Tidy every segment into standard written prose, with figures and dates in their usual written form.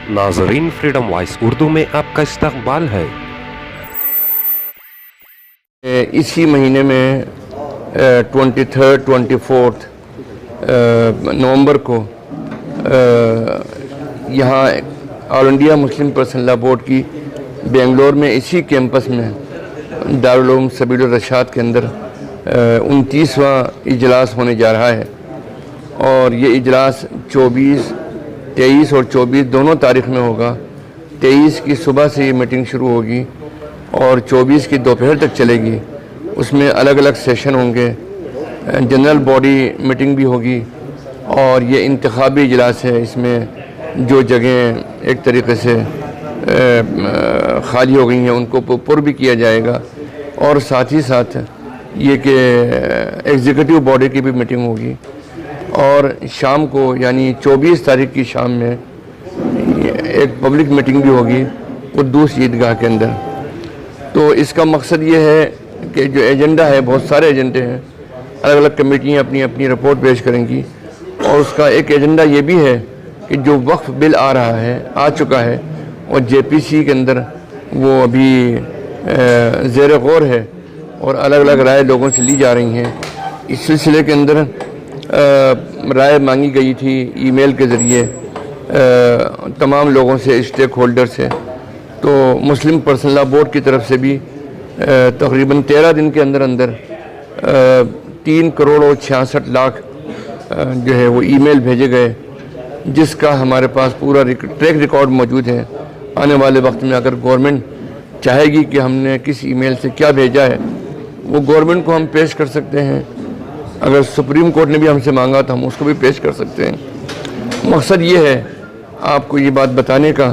नाज़रीन, freedom voice Urdu में आपका इस्तकबाल है। इसी महीने में 24 नवंबर को यहाँ all India Muslim personal law board की बेंगलोर में इसी कैंपस में दारुल उलूम सबीलुर रशाद के अंदर 29वां इजलास होने जा रहा है। और ये इजलास 23 और 24 दोनों तारीख में होगा। 23 की सुबह से ये मीटिंग शुरू होगी और 24 की दोपहर तक चलेगी। उसमें अलग अलग सेशन होंगे, जनरल बॉडी मीटिंग भी होगी और ये इंतखाबी इजलास है। इसमें जो जगहें एक तरीके से खाली हो गई हैं उनको पुर भी किया जाएगा और साथ ही साथ ये कि एग्जीक्यूटिव बॉडी की भी मीटिंग होगी। और शाम को यानी 24 तारीख की शाम में एक पब्लिक मीटिंग भी होगी कुद्दूस ईदगाह के अंदर। तो इसका मकसद ये है कि जो एजेंडा है, बहुत सारे एजेंडे हैं, अलग अलग कमेटियाँ अपनी अपनी रिपोर्ट पेश करेंगी और उसका एक एजेंडा ये भी है कि जो वक्फ बिल आ चुका है और जेपीसी के अंदर वो अभी ज़ेर गौर है और अलग अलग राय लोगों से ली जा रही हैं। इस सिलसिले के अंदर राय मांगी गई थी ईमेल के ज़रिए तमाम लोगों से, स्टेक होल्डर से। तो मुस्लिम पर्सनल लॉ बोर्ड की तरफ से भी तकरीबन 13 दिन के अंदर अंदर 3 करोड़ और 66 लाख जो है वो ईमेल भेजे गए, जिसका हमारे पास पूरा ट्रैक रिकॉर्ड मौजूद है। आने वाले वक्त में अगर गवर्नमेंट चाहेगी कि हमने किस ईमेल से क्या भेजा है, वो गवर्नमेंट को हम पेश कर सकते हैं। अगर सुप्रीम कोर्ट ने भी हमसे मांगा तो हम उसको भी पेश कर सकते हैं। मकसद ये है आपको ये बात बताने का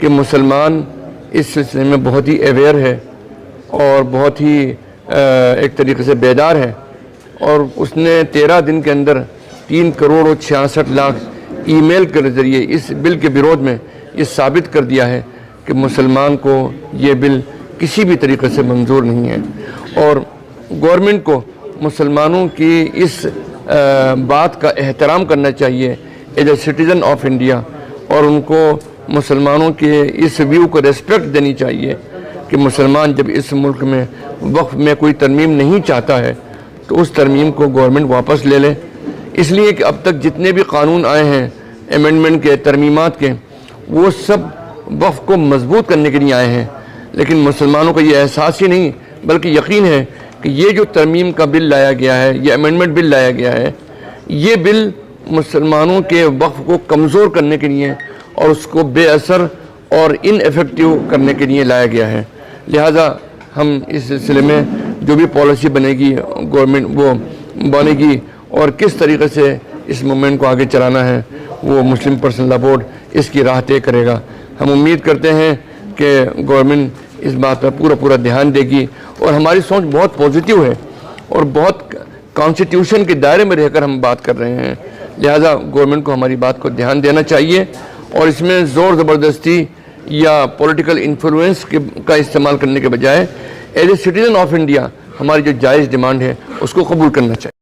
कि मुसलमान इस सिलसिले में बहुत ही अवेयर है और बहुत ही एक तरीके से बेदार है। और उसने 13 दिन के अंदर 3 करोड़ और 66 लाख ईमेल के ज़रिए इस बिल के विरोध में ये साबित कर दिया है कि मुसलमान को ये बिल किसी भी तरीके से मंजूर नहीं है। और गवर्नमेंट को मुसलमानों की इस बात का एहतराम करना चाहिए as a citizen of India, और उनको मुसलमानों के इस व्यू को रेस्पेक्ट देनी चाहिए कि मुसलमान जब इस मुल्क में वक्फ में कोई तरमीम नहीं चाहता है तो उस तरमीम को गवर्नमेंट वापस ले ले। इसलिए कि अब तक जितने भी कानून आए हैं अमेंडमेंट के, तरमीमात के, वो सब वक्फ को मजबूत करने के लिए आए हैं। लेकिन मुसलमानों को ये एहसास ही नहीं बल्कि यकीन है कि ये जो तरमीम का बिल लाया गया है, ये अमेंडमेंट बिल लाया गया है, ये बिल मुसलमानों के वक्फ को कमज़ोर करने के लिए और उसको बेअसर और इनएफेक्टिव करने के लिए लाया गया है। लिहाजा हम इस सिलसिले में जो भी पॉलिसी बनेगी गवर्नमेंट वो बनेगी और किस तरीके से इस मूवमेंट को आगे चलाना है वो मुस्लिम पर्सनल लॉ बोर्ड इसकी राह तय करेगा। हम उम्मीद करते हैं कि गवर्नमेंट इस बात पर पूरा ध्यान देगी और हमारी सोच बहुत पॉजिटिव है और बहुत कॉन्स्टिट्यूशन के दायरे में रहकर हम बात कर रहे हैं। लिहाजा गवर्नमेंट को हमारी बात को ध्यान देना चाहिए और इसमें ज़ोर ज़बरदस्ती या पॉलिटिकल इन्फ्लुएंस का इस्तेमाल करने के बजाय as a citizen of India हमारी जो जायज़ डिमांड है उसको कबूल करना चाहिए।